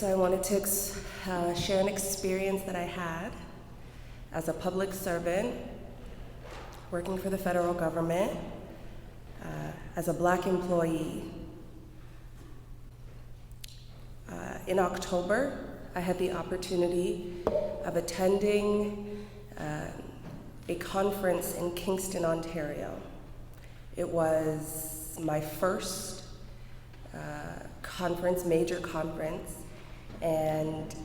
So I wanted to share an experience that I had as a public servant working for the federal government as a Black employee. In October, I had the opportunity of attending a conference in Kingston, Ontario. It was my first conference, major conference, and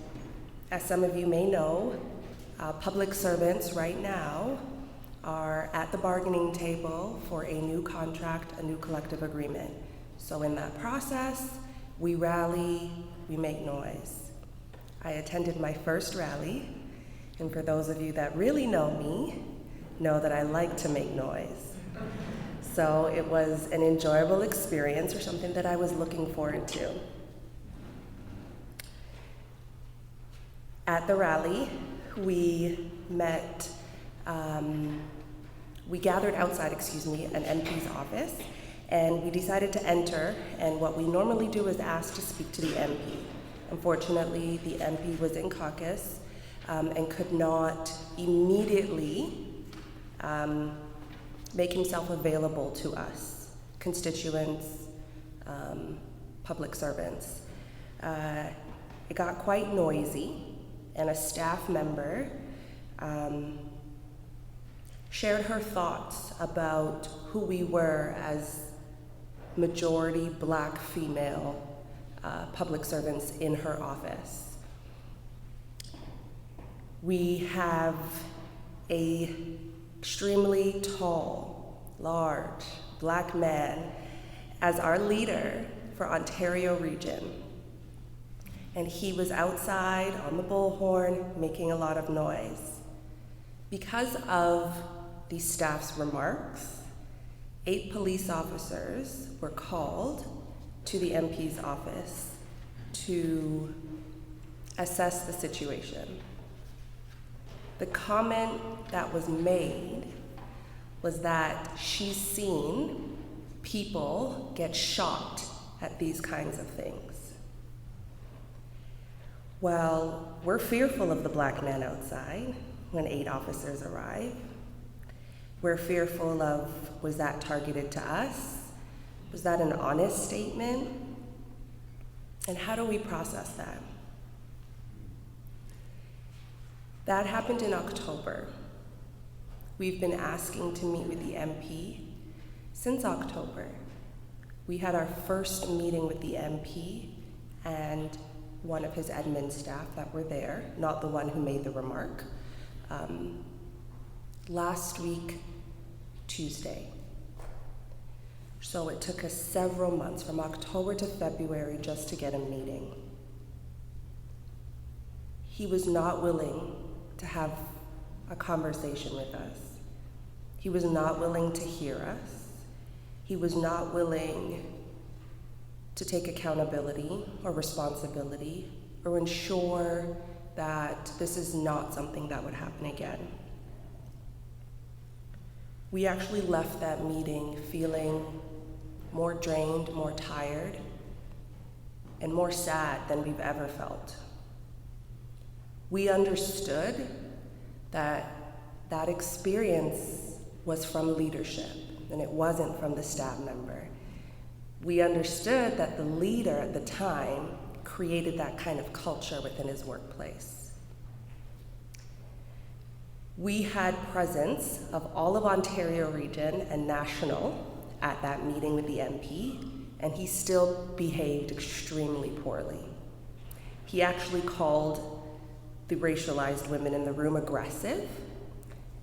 as some of you may know, public servants right now are at the bargaining table for a new contract, a new collective agreement. So in that process, we rally, we make noise. I attended my first rally, and for those of you that really know me, know that I like to make noise. So it was an enjoyable experience, or something that I was looking forward to. At the rally, we gathered outside, an MP's office, and we decided to enter, and what we normally do is ask to speak to the MP. Unfortunately, the MP was in caucus and could not immediately make himself available to us, constituents, public servants. It got quite noisy, and a staff member shared her thoughts about who we were as majority Black female public servants in her office. We have an extremely tall, large Black man as our leader for Ontario region. And he was outside on the bullhorn making a lot of noise. Because of the staff's remarks, 8 police officers were called to the MP's office to assess the situation. The comment that was made was that she's seen people get shot at these kinds of things. Well, we're fearful of the Black man outside when 8 officers arrive. We're fearful of, was that targeted to us? Was that an honest statement? And how do we process that? That happened in October. We've been asking to meet with the MP since October. We had our first meeting with the MP and one of his admin staff that were there, not the one who made the remark, last week, Tuesday. So it took us several months, from October to February, just to get a meeting. He was not willing to have a conversation with us. He was not willing to hear us. He was not willing to take accountability or responsibility or ensure that this is not something that would happen again. We actually left that meeting feeling more drained, more tired, and more sad than we've ever felt. We understood that that experience was from leadership, and it wasn't from the staff member. We understood that the leader at the time created that kind of culture within his workplace. We had presence of all of Ontario region and national at that meeting with the MP, and he still behaved extremely poorly. He actually called the racialized women in the room aggressive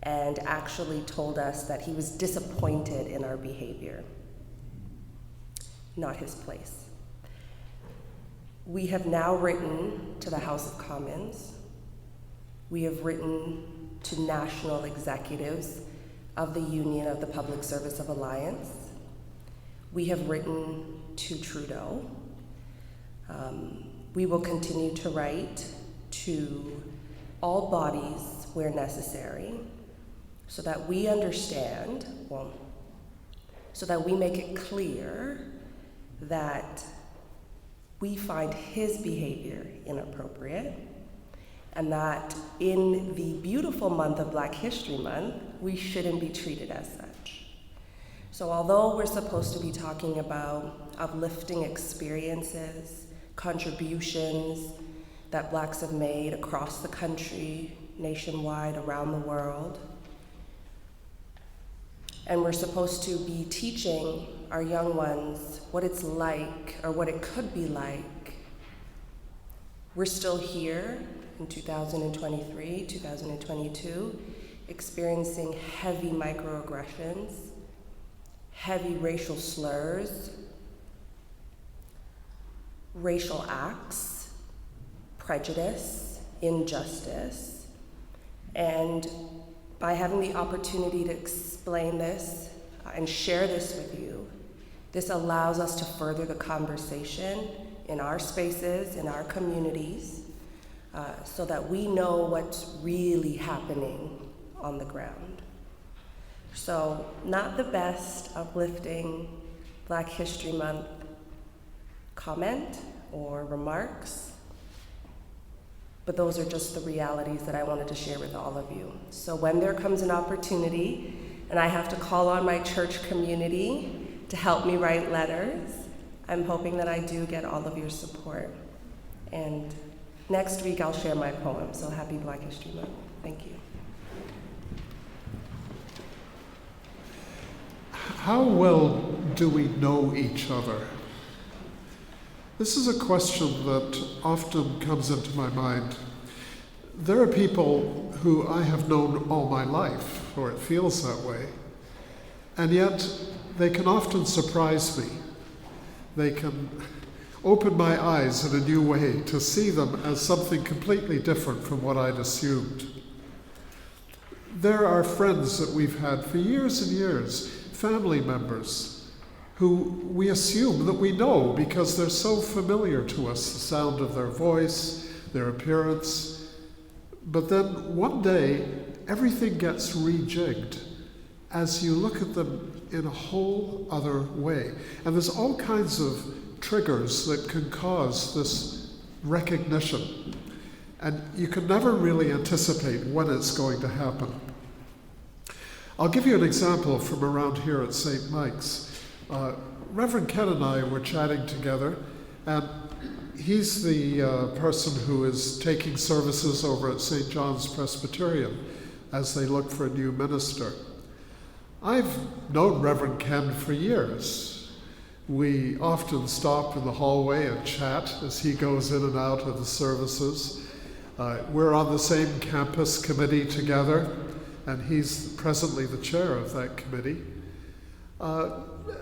and actually told us that he was disappointed in our behavior. Not his place. We have now written to the House of Commons. We have written to national executives of the Union of the Public Service of Alliance. We have written to Trudeau. We will continue to write to all bodies where necessary so that we understand, so that we make it clear that we find his behavior inappropriate, and that in the beautiful month of Black History Month, we shouldn't be treated as such. So although we're supposed to be talking about uplifting experiences, contributions that Blacks have made across the country, nationwide, around the world, and we're supposed to be teaching our young ones what it's like, or what it could be like, we're still here in 2023, 2022, experiencing heavy microaggressions, heavy racial slurs, racial acts, prejudice, injustice. And by having the opportunity to explain this and share this with you, this allows us to further the conversation in our spaces, in our communities, so that we know what's really happening on the ground. So, not the best uplifting Black History Month comment or remarks, but those are just the realities that I wanted to share with all of you. So when there comes an opportunity and I have to call on my church community to help me write letters, I'm hoping that I do get all of your support. And next week I'll share my poem, so happy Black History Month. Thank you. How well do we know each other? This is a question that often comes into my mind. There are people who I have known all my life, or it feels that way, and yet they can often surprise me. They can open my eyes in a new way to see them as something completely different from what I'd assumed. There are friends that we've had for years and years, family members, who we assume that we know because they're so familiar to us, the sound of their voice, their appearance. But then one day, everything gets rejigged as you look at them in a whole other way. And there's all kinds of triggers that can cause this recognition. And you can never really anticipate when it's going to happen. I'll give you an example from around here at St. Mike's. Reverend Ken and I were chatting together, and he's the person who is taking services over at St. John's Presbyterian as they look for a new minister. I've known Reverend Ken for years. We often stop in the hallway and chat as he goes in and out of the services. We're on the same campus committee together, and he's presently the chair of that committee.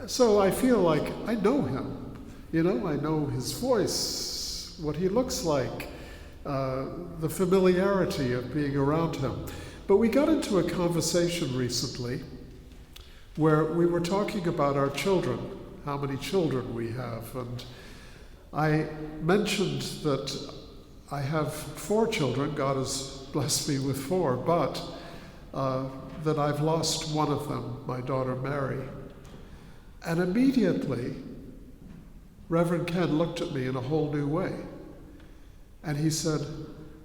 So I feel like I know him. You know, I know his voice, what he looks like, the familiarity of being around him. But we got into a conversation recently where we were talking about our children, how many children we have. And I mentioned that I have 4 children. God has blessed me with 4, but that I've lost one of them, my daughter Mary. And immediately, Reverend Ken looked at me in a whole new way. And he said,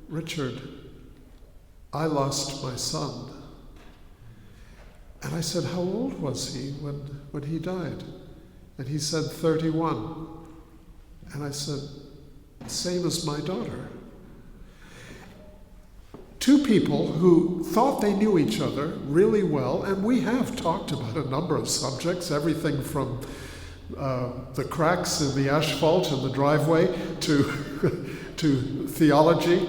"Richard, I lost my son." And I said, "How old was he when he died?" And he said, 31. And I said, "Same as my daughter." 2 people who thought they knew each other really well, and we have talked about a number of subjects, everything from the cracks in the asphalt in the driveway to theology.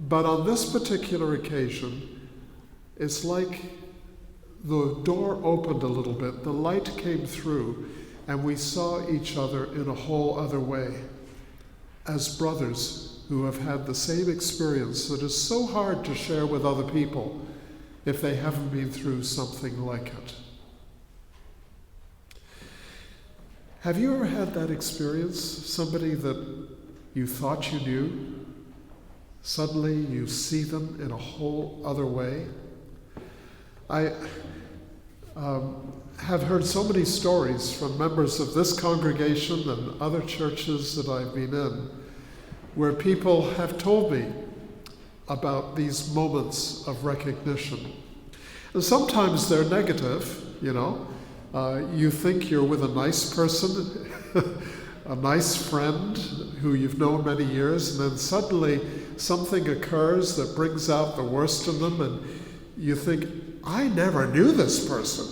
But on this particular occasion, it's like the door opened a little bit, the light came through, and we saw each other in a whole other way, as brothers who have had the same experience that is so hard to share with other people if they haven't been through something like it. Have you ever had that experience? Somebody that you thought you knew, suddenly you see them in a whole other way? have heard so many stories from members of this congregation and other churches that I've been in, where people have told me about these moments of recognition. And sometimes they're negative, you know. You think you're with a nice person, a nice friend who you've known many years, and then suddenly something occurs that brings out the worst in them, and you think, I never knew this person.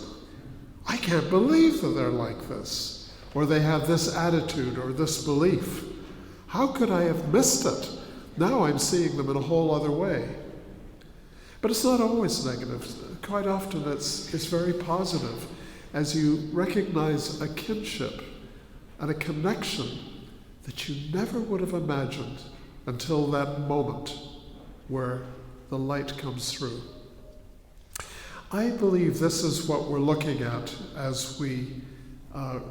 I can't believe that they're like this, or they have this attitude or this belief. How could I have missed it? Now I'm seeing them in a whole other way. But it's not always negative. Quite often it's very positive as you recognize a kinship and a connection that you never would have imagined until that moment where the light comes through. I believe this is what we're looking at as we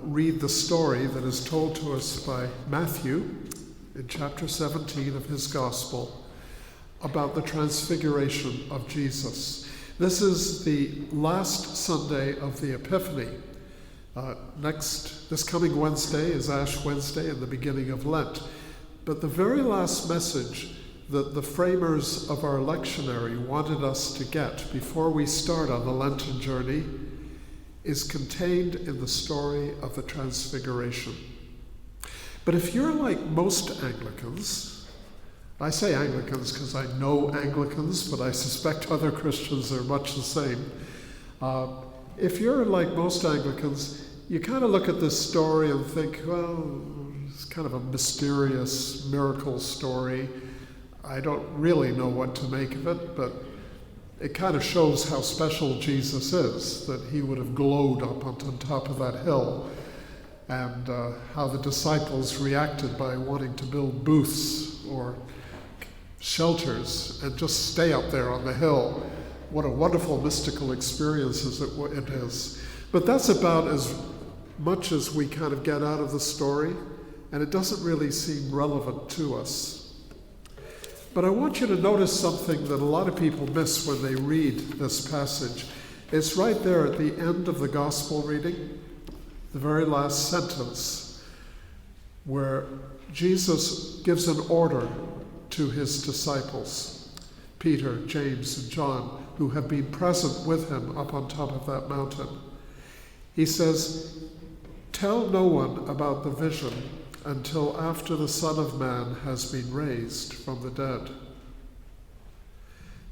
read the story that is told to us by Matthew in chapter 17 of his Gospel about the Transfiguration of Jesus. This is the last Sunday of the Epiphany. This coming Wednesday is Ash Wednesday and the beginning of Lent. But the very last message that the framers of our lectionary wanted us to get before we start on the Lenten journey is contained in the story of the Transfiguration. But if you're like most Anglicans, I say Anglicans because I know Anglicans, but I suspect other Christians are much the same. If you're like most Anglicans, you kind of look at this story and think, well, it's kind of a mysterious miracle story. I don't really know what to make of it, but it kind of shows how special Jesus is, that he would have glowed up on top of that hill, and how the disciples reacted by wanting to build booths or shelters and just stay up there on the hill. What a wonderful mystical experience it is. But that's about as much as we kind of get out of the story, and it doesn't really seem relevant to us. But I want you to notice something that a lot of people miss when they read this passage. It's right there at the end of the gospel reading, the very last sentence, where Jesus gives an order to his disciples, Peter, James, and John, who have been present with him up on top of that mountain. He says, "Tell no one about the vision until after the Son of Man has been raised from the dead."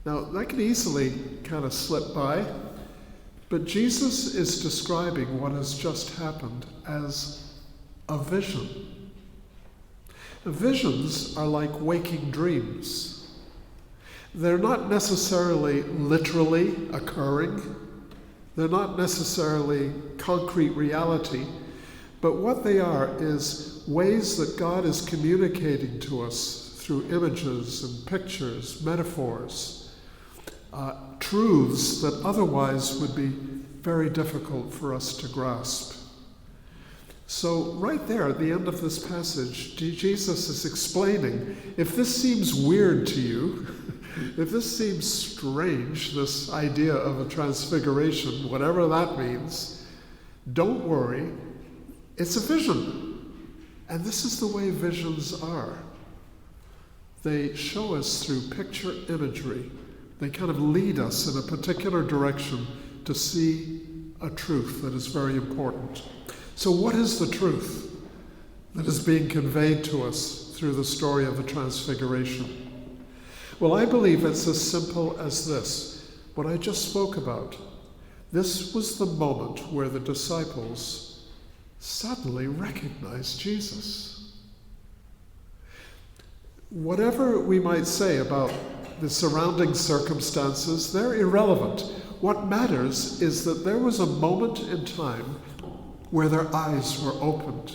Now, that can easily kind of slip by, but Jesus is describing what has just happened as a vision. Visions are like waking dreams. They're not necessarily literally occurring. They're not necessarily concrete reality, but what they are is ways that God is communicating to us through images and pictures, metaphors, truths that otherwise would be very difficult for us to grasp. So right there at the end of this passage, Jesus is explaining, if this seems weird to you, if this seems strange, this idea of a transfiguration, whatever that means, don't worry, it's a vision. And this is the way visions are. They show us through picture imagery. They kind of lead us in a particular direction to see a truth that is very important. So what is the truth that is being conveyed to us through the story of the Transfiguration? Well, I believe it's as simple as this, what I just spoke about. This was the moment where the disciples suddenly recognized Jesus. Whatever we might say about the surrounding circumstances, they're irrelevant. What matters is that there was a moment in time where their eyes were opened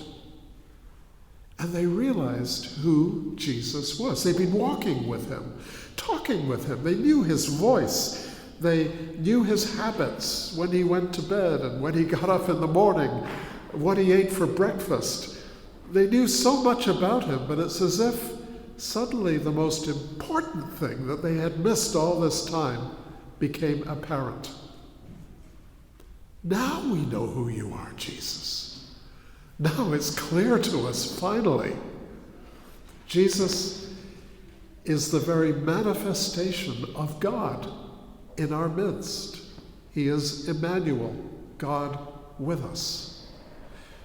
and they realized who Jesus was. They'd been walking with him, talking with him. They knew his voice. They knew his habits, when he went to bed and when he got up in the morning, what he ate for breakfast. They knew so much about him, but it's as if suddenly the most important thing that they had missed all this time became apparent. Now we know who you are, Jesus. Now it's clear to us, finally. Jesus is the very manifestation of God in our midst. He is Emmanuel, God with us.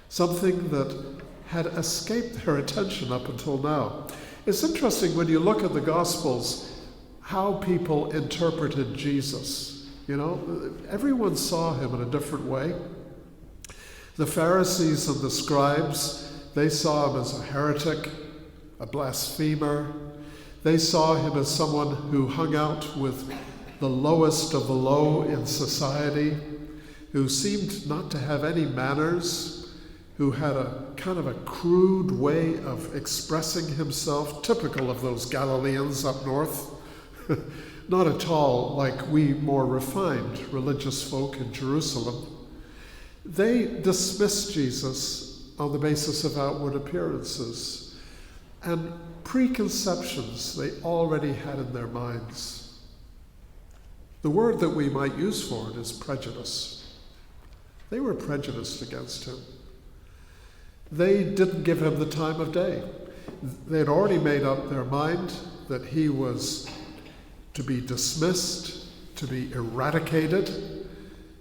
Something that had escaped their attention up until now. It's interesting when you look at the Gospels how people interpreted Jesus. You know, everyone saw him in a different way. The Pharisees and the scribes, they saw him as a heretic, a blasphemer. They saw him as someone who hung out with the lowest of the low in society, who seemed not to have any manners, who had a kind of a crude way of expressing himself, typical of those Galileans up north. Not at all like we more refined religious folk in Jerusalem. They dismissed Jesus on the basis of outward appearances and preconceptions they already had in their minds. The word that we might use for it is prejudice. They were prejudiced against him. They didn't give him the time of day. They had already made up their mind that he was to be dismissed, to be eradicated,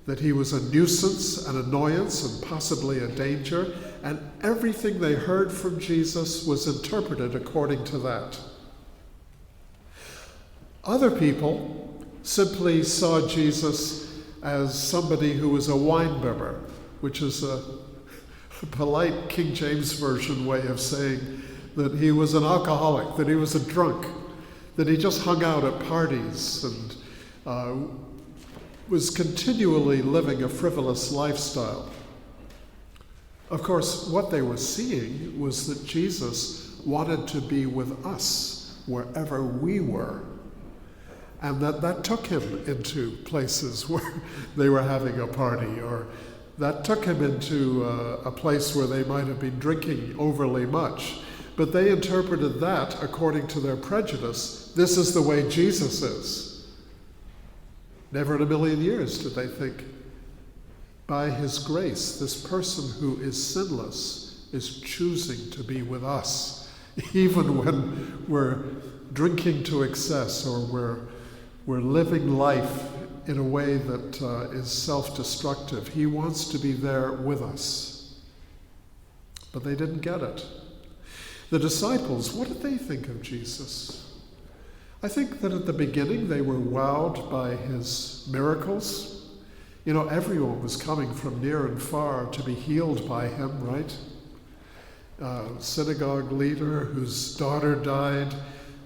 that he was a nuisance, an annoyance, and possibly a danger, and everything they heard from Jesus was interpreted according to that. Other people simply saw Jesus as somebody who was a wine bibber, which is a polite King James Version way of saying that he was an alcoholic, that he was a drunk, that he just hung out at parties and was continually living a frivolous lifestyle. Of course, what they were seeing was that Jesus wanted to be with us wherever we were, and that took him into places where they were having a party, or that took him into a place where they might have been drinking overly much. But they interpreted that according to their prejudice. This is the way Jesus is. Never in a million years did they think, by his grace, this person who is sinless is choosing to be with us, even when we're drinking to excess or we're living life in a way that is self-destructive. He wants to be there with us. But they didn't get it. The disciples, what did they think of Jesus? I think that at the beginning they were wowed by his miracles. You know, everyone was coming from near and far to be healed by him, right? Synagogue leader whose daughter died,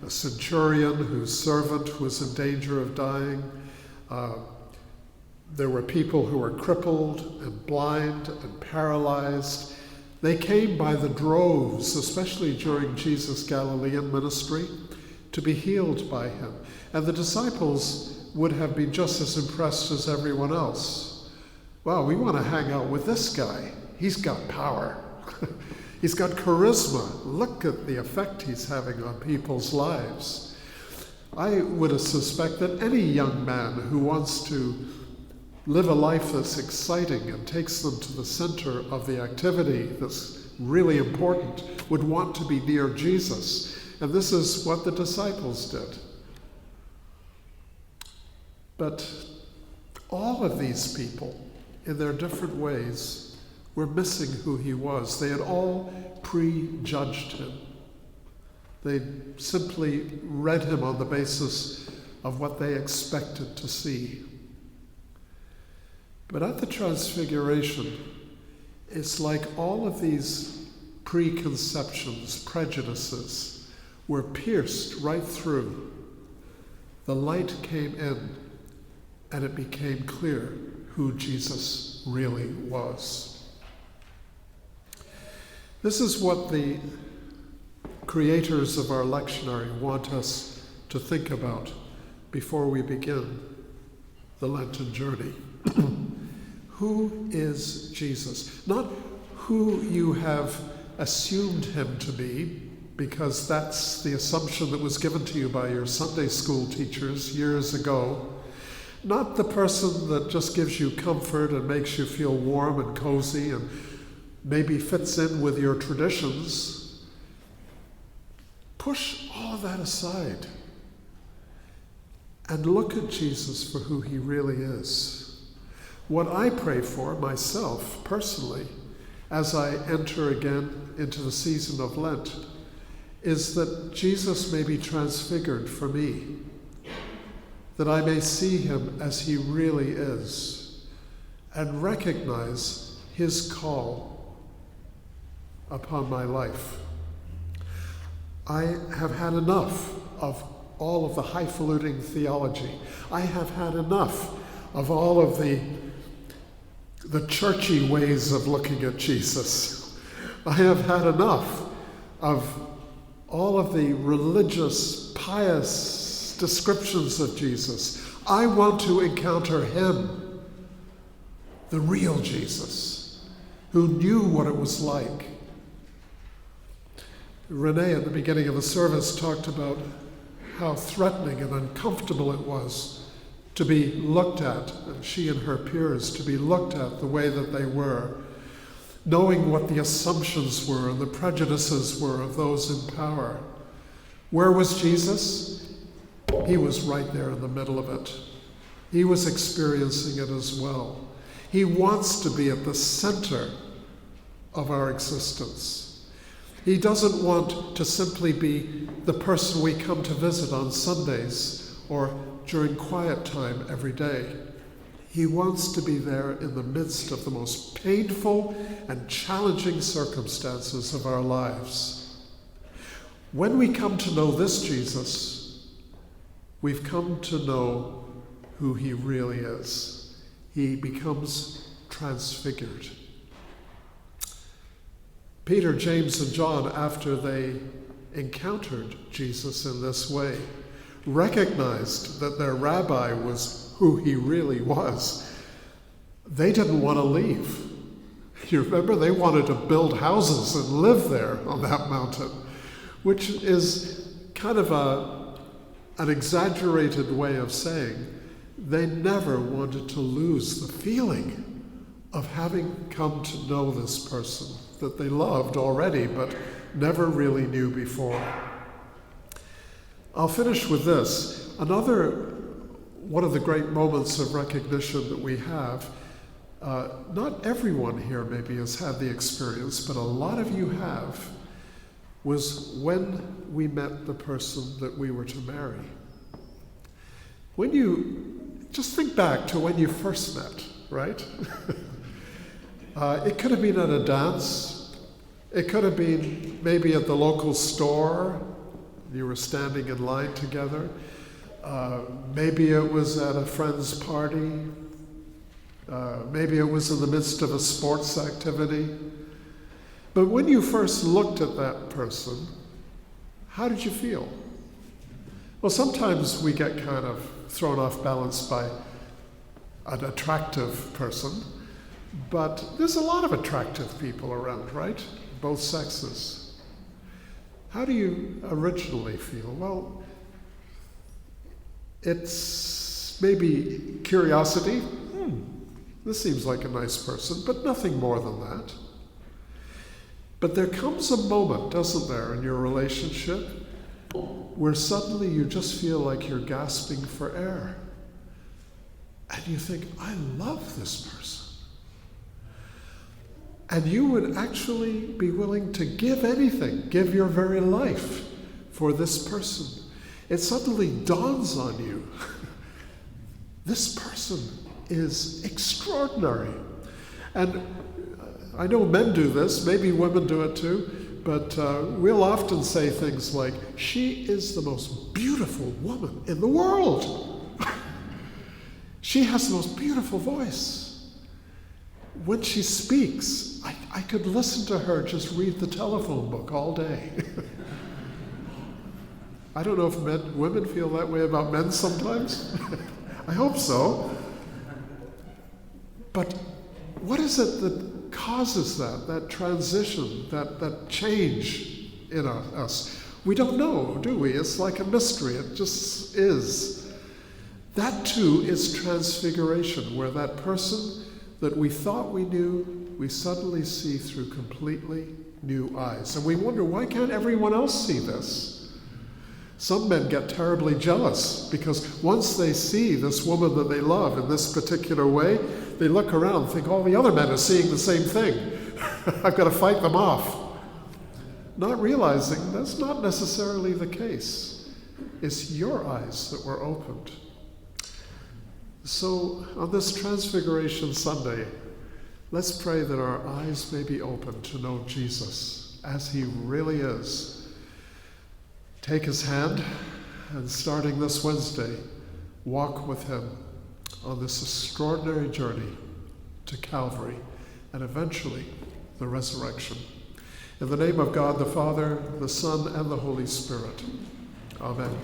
a centurion whose servant was in danger of dying. There were people who were crippled and blind and paralyzed. They came by the droves, especially during Jesus' Galilean ministry, to be healed by him. And the disciples would have been just as impressed as everyone else. Wow, we want to hang out with this guy. He's got power. He's got charisma. Look at the effect he's having on people's lives. I would suspect that any young man who wants to live a life that's exciting and takes them to the center of the activity that's really important would want to be near Jesus. And this is what the disciples did. But all of these people, in their different ways, were missing who he was. They had all prejudged him. They simply read him on the basis of what they expected to see. But at the Transfiguration, it's like all of these preconceptions, prejudices, were pierced right through. The light came in, and it became clear who Jesus really was. This is what the creators of our lectionary want us to think about before we begin the Lenten journey. Who is Jesus? Not who you have assumed him to be, because that's the assumption that was given to you by your Sunday school teachers years ago. Not the person that just gives you comfort and makes you feel warm and cozy and maybe fits in with your traditions. Push all of that aside and look at Jesus for who he really is. What I pray for myself personally as I enter again into the season of Lent is that Jesus may be transfigured for me, that I may see him as he really is and recognize his call upon my life. I have had enough of all of the highfalutin theology. I have had enough of all of the churchy ways of looking at Jesus. I have had enough of all of the religious, pious descriptions of Jesus. I want to encounter him, the real Jesus, who knew what it was like. Renee, at the beginning of the service, talked about how threatening and uncomfortable it was to be looked at, and she and her peers to be looked at the way that they were, knowing what the assumptions were and the prejudices were of those in power. Where was Jesus? He was right there in the middle of it. He was experiencing it as well. He wants to be at the center of our existence. He doesn't want to simply be the person we come to visit on Sundays or during quiet time every day. He wants to be there in the midst of the most painful and challenging circumstances of our lives. When we come to know this Jesus, we've come to know who he really is. He becomes transfigured. Peter, James, and John, after they encountered Jesus in this way, recognized that their rabbi was who he really was. They didn't want to leave. You remember, they wanted to build houses and live there on that mountain, which is kind of an exaggerated way of saying they never wanted to lose the feeling of having come to know this person that they loved already but never really knew before. I'll finish with this. One of the great moments of recognition that we have, not everyone here maybe has had the experience, but a lot of you have, was when we met the person that we were to marry. When you just think back to when you first met, right? It could have been at a dance. It could have been maybe at the local store. You were standing in line together. Maybe it was at a friend's party. Maybe it was in the midst of a sports activity. But when you first looked at that person, how did you feel? Well, sometimes we get kind of thrown off balance by an attractive person, but there's a lot of attractive people around, right? Both sexes. How do you originally feel? Well, it's maybe curiosity. This seems like a nice person, but nothing more than that. But there comes a moment, doesn't there, in your relationship where suddenly you just feel like you're gasping for air. And you think, I love this person. And you would actually be willing to give anything, give your very life for this person. It suddenly dawns on you, this person is extraordinary. And I know men do this, maybe women do it too, but we'll often say things like, she is the most beautiful woman in the world. She has the most beautiful voice. When she speaks, I could listen to her just read the telephone book all day. I don't know if women feel that way about men sometimes. I hope so. But what is it that causes that transition, that change in us? We don't know, do we? It's like a mystery. It just is. That too is transfiguration, where that person that we thought we knew, we suddenly see through completely new eyes. And we wonder, why can't everyone else see this? Some men get terribly jealous because once they see this woman that they love in this particular way, they look around and think all the other men are seeing the same thing. I've got to fight them off. Not realizing that's not necessarily the case. It's your eyes that were opened. So on this Transfiguration Sunday, let's pray that our eyes may be open to know Jesus as he really is. Take his hand and starting this Wednesday, walk with him on this extraordinary journey to Calvary and eventually the resurrection. In the name of God the Father, the Son, and the Holy Spirit. Amen.